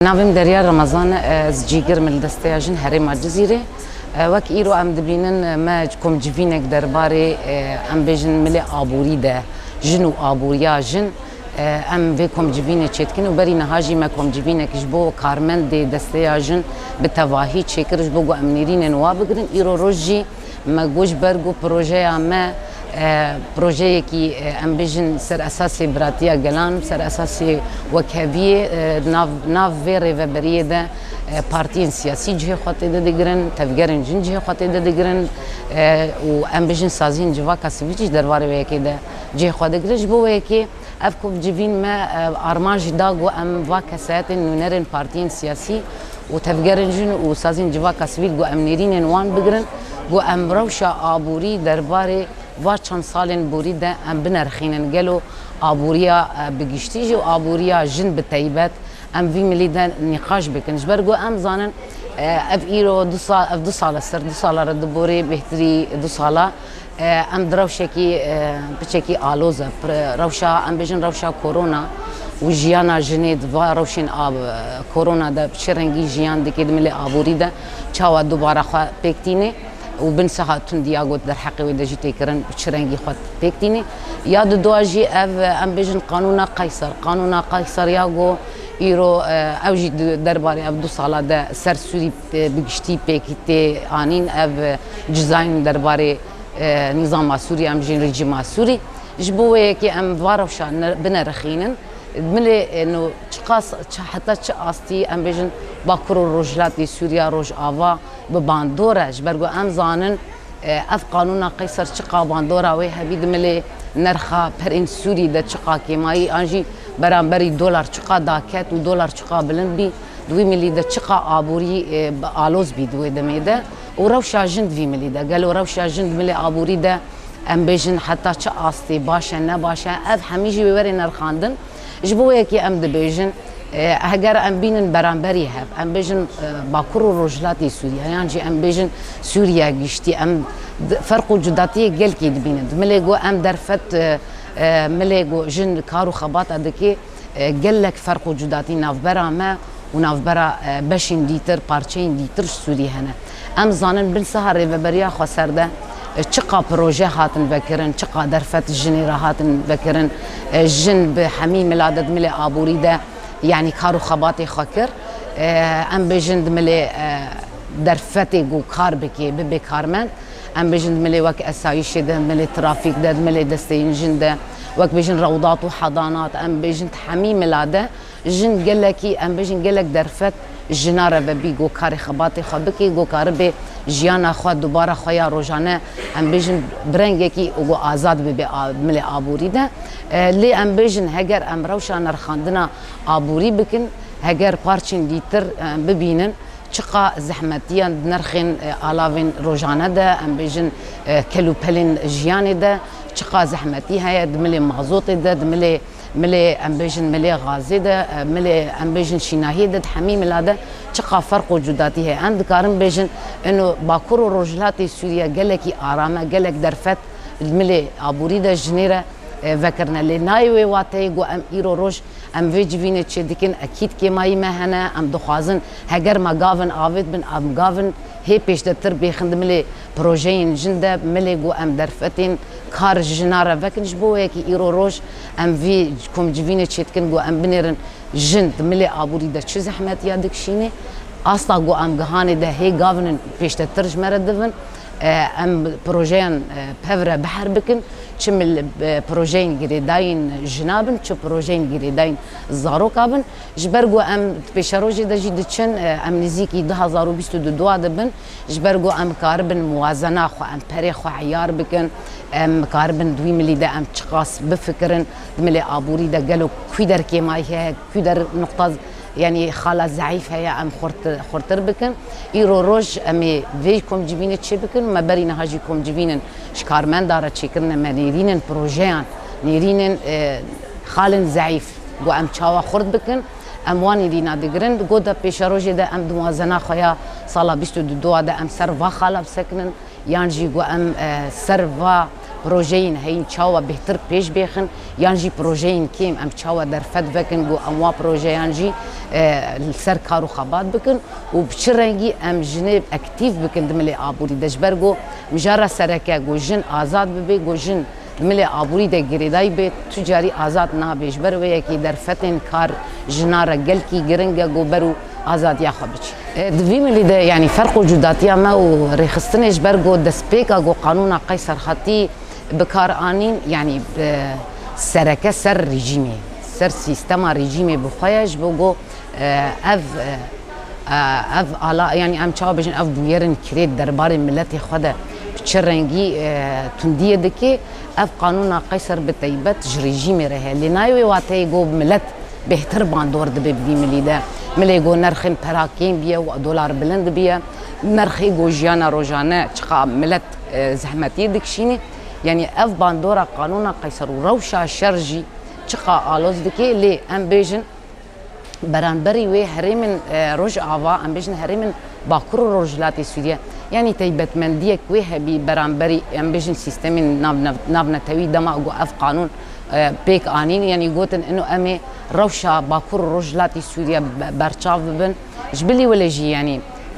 ناویم دریا رمضان از جیگر مل دسته جن هرم الجزیره وک ایرو ام دبینن ما کم جوینک درباره ام بجن مل آبوری ده جن و آبوریا جن ام و کم جوینه چتکن و بری نهاجی ما کم جوینک جبو کارمند دسته جن به تواهی چکرش بگو ام نیرین نواب بگرن ایرو روزی ما گوش برگو پروژه ما پروژه کی ام بجن سر اساس براتیا گلان سر اساس وکهوی ناو ویره و بریه ده پارتین سیاسی جه خاطر ده دگرن تفگرن جن جه خاطر ده دگرن و ام بجن سازین جوا کسیفیچ درباره ویکی ده جه خاطر دگرش بو ویکی افکو جوین ما آرمانج داغو ام وا کسات نونرن پارتین سیاسی و تفگرن جن و سازین جوا کسیفیچ گو ام نیرین وان بگرن گو ام روشا آبوری درباره و چند سالن بوری ده ام بنرخینن گلو آبوریا بگشتیج و آبوریا جن بتایبت ام وی ملی ده نقاش بکنش برگو ام زانن اف ایرو دو سال سر دو سال رد بوری بهتری دو سالا ام دروشه کی بچکی آلوزه روشا ام بجن روشا کرونا و جیانا جنید و روشن آب کرونا ده شرنگی جیان دکید ملی آبوری ده چاوا دوباره خوا پکتینه و بن ساعتون دیاگو در حقی و دجی تکرن چرنگی خود پکتینه یاد دواجی ام بجن قانون قیصر یاگو ایرو اوجی درباره دو ساله ده سر سوری بگشتی پکتی آنین او جزاین درباره نظام سوری ام جن رژیم سوری جبوه که ام واروشان بنرخینن ملی انه چقاس حتی چه آستی ام بجن باکرو روجلاتی سوریا روج آوا به باندورش برگو ام زانن اف قانون قیصر چقا باندورا وی هبید ملی نرخا پر این سوری ده چقا کیمایی آنجی برانبری دلار چقا داکت و دلار چقا بلند بی دوی ملی ده چقا آبوری آلوز بی دوی دمیده و روشا جند وی ملی ده گلو روشا جند ملی آبوری ده ام بجن حتی چه آستی باشه نباشه اف همیجی ببری نرخاندن جبوه کی ام دبیجن اگر ام بینن برانبری هف ام بجن باکر و رجلاتی سوریا یعنی ام بجن سوریا گشتی ام فرق و جداتی گل کی دبینن ملگو ام درفت ملگو جن کارو خبات ادکی گلک فرق و جداتی نافبرا ما و نافبرا بشین دیتر پارچین دیتر سوری هنه ام زانن بن سهر و بریا خسرده چقا پروژه هاتن بکرن چقا درفت جنی را هاتن بکرن جن به حمی ملادت ملی آبوری ده یعنی کارو خباتی خاکر ام بجند ملی درفتی گو کار بکی به کارمند ام بجند ملی وک اسایش ده ملی ترافیک ده ملی دستین جن ده وک بجند روضات و حضانات ام بجند حمی ملاده جن گلکی ام بجند گلک درفت جناره بی گو کار خباتی خو بکی گو کار به جیانا خو دوباره خویا روزانه ام بجن برنگی کی گو آزاد به مل آبوری ده لی ام بجن هگر ام روشان نرخاندنا آبوری بکن هگر پارچین دیتر ببینن چقا زحمتیان نرخین آلاوین روزانه ده ام بجن کلو پلین جیان ده چقا زحمتی های مل مازوت ده ملی ام بجن ملی غازی ده ملی ام بجن شیناهی ده حمیم لاده چقا فرق و جداتی ہے اند کارم بجن انه باکور و رجلاتی سوریا گلکی آرامه گلک درفت ملی آبوری ده جنیره وکرنا لی نایوی واتی گو ام ایرو روش ام ویجوینه چه دیکن اکید که مایی مهنه ام دخوازن هگر ما گاون آوید بن ام گاون هی پیش دتر بیخند ملی پروژین جنده ملی گو ام درفتین کار جناره وکنش بوه که ایرو روش ام وی کم جوینه چه دیکن گو ام بنیرن جند ملی آبوری ده چه زحمت یادک شینه اصلا گو ام گهانه ده هی گاون پیش دتر جمره دون ام پروژین پفره بحر بکن چه مل پروژین گریداین جنابن چه پروژین گریداین زاروکابن جبرگو ام پیشروجی دجی دچن ام نزیکی 2022 دبن جبرگو ام کاربن موازنه خو ام پری خو عیار بکن ام کاربن دوی ملی ده ام چقاس بفکرن ملی آبوری ده گلو کوی در کیمای ها کوی در نقطه يعني خاله ضعيف هي ام خورتر بكن ايرو روج امي فيكم جبينه تشي بكن ما برينا هاجيكم جبينن شكارمن داره تشيكرنا منيرين بروجيان نيرين خالن ضعيف جو ام تشاوا خورد بكن ام واني دينا دغرن گودا بيشاروجي ده ام دوازنا خويا صالا 22 ده ام سر وا خاله بسكنن يانجي جو ام سر وا پروژین هین چاوا بهتر پیش بخن یان جی پروژین کیم ام چاوا در فد وکن گو اموا پروژه یان جی سر کارو خبات بکن و بچرنگی ام جنب اکتیف بکن دملی آبوری دجبر گو مجارا سرکه گو جن آزاد ببی گو جن ملی آبوری ده گریدای به تجاری آزاد نه بیشبر و یکی در فتن کار جنارا گل کی گرنگا گو برو آزاد یا خبرچ دوی ملی ده یعنی فرق وجوداتی ما و رخصتنش برگو دسپیکا گو قانون قیصر خطی بکار آنین یعنی سرکه سر رژیمی سر سیستم رژیمی بخوایش بگو اف علا یعنی ام چاو بجن اف بویرن کرید دربار ملت خدا چه رنگی تندیه دکی اف قانون قیصر به طیبت رژیمی راه لنایوی واتی گو ملت بهتر باندور دبی ملی ده ملی گو نرخ پراکین بیا و دلار بلند بیا نرخی گو جیانا روزانه چقا ملت زحمتی دکشینی یعنی اف باندورا قانون قیصر و روشا شرجی چقا آلوز دکی لی ام بیجن برانبری و هرمن روج آوا ام بیجن هرمن باکر روجلاتی سوریه یعنی تیبتمندیه که هبی برانبری ام بیجن سیستم ناو نتوی دما گو اف قانون پیک آنین یعنی گوتن انو امی روشا باکر روجلاتی سوریه برچاو ببن جبلی ولجی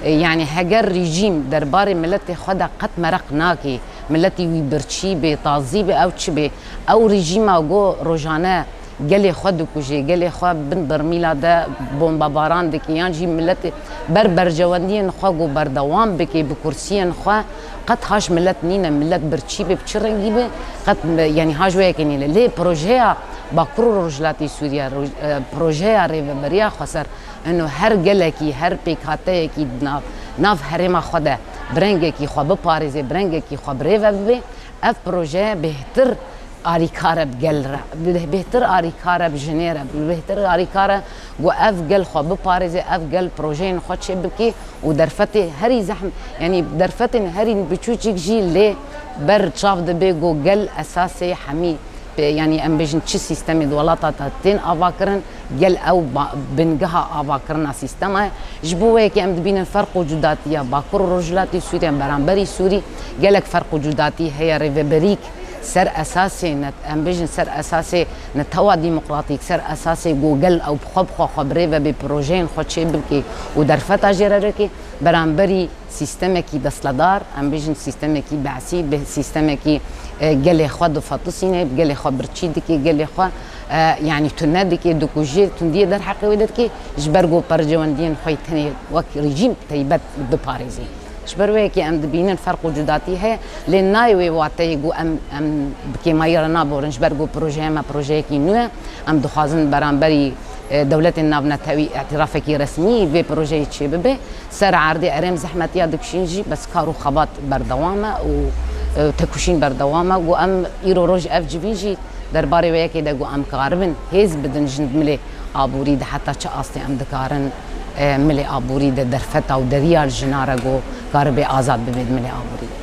یعنی هگر رژیم دربار ملت خدا قط مرق ناکی ملتی وی برچی به تازی به او چی به او رژیم او روزانه گلی خود کجی گلی خود بن برمیلا ده بمب باران دکیان جی ملت بر جواندین خو گو بردوام بکی بکرسین خو قد هاش ملت نینه ملت برچی به چرنگی به قد یعنی هاش وی کنی لی پروژه باکر روجلاتی سوریه پروژه ریوبریا خسر انه هر گلکی هر پیکاته کی ناف هرما خدا برنگه کی خو بپاریزه برنگه کی خو بریو به اف پروژه بهتر آریکاره بگل بهتر آریکاره بجنیره بهتر آریکاره گو اف گل خو بپاریزه اف گل پروژه خود چه بکی و درفت هری زحم یعنی درفت هری بچوچیک جی لی بر چاف دبی گو گل اساسی حمی يعني ام بيجن تشي سيستم دولتا تين افاكرن جل او بنجها افاكرنا سيستم جبوه كي ام دبين الفرق وجوداتيه باكر رجلاتي سوري برانبري سوري جالك فرق وجوداتي هي ريفبريك سر اساسي ام بيجن سر اساسي نتوا ديمقراطيك سر اساسي جوجل او بخب خبري ببروجين خدشي بلكي ودرفتا جيراركي برانبري سيستمكي دسلدار ام بيجن سيستمكي بعسي بسيستمكي جالي خد فاطسينه جالي خبرتشي دكي جالي خو يعني تنادكي دوكوجي تندي در حقي ودكي جبرغو برجواندين خويتني وك ريجيم تيبت بباريزي شبروي كي ام دبين الفرق وجوداتي هي لنايوي واتيغو ام بكي مايرنا بورنج برغو بروجي ما بروجي كي نو ام دخازن برانبري دولة النابنا تاوي اعترافك رسمي في بروجي تشي ببي سر عردي ارم زحمتيا دكشينجي بس كارو خبات بردوامه و تكوشين بردوامه و ام ايرو روج اف جيفيجي درباري وياكي دغو ام قاربن هيز بدن جند ملي ابوري ده حتى چا اصلي ام دكارن ملي ابوري ده درفتا و دريال جنارغو قاربي آزاد ببيد ملي ابوري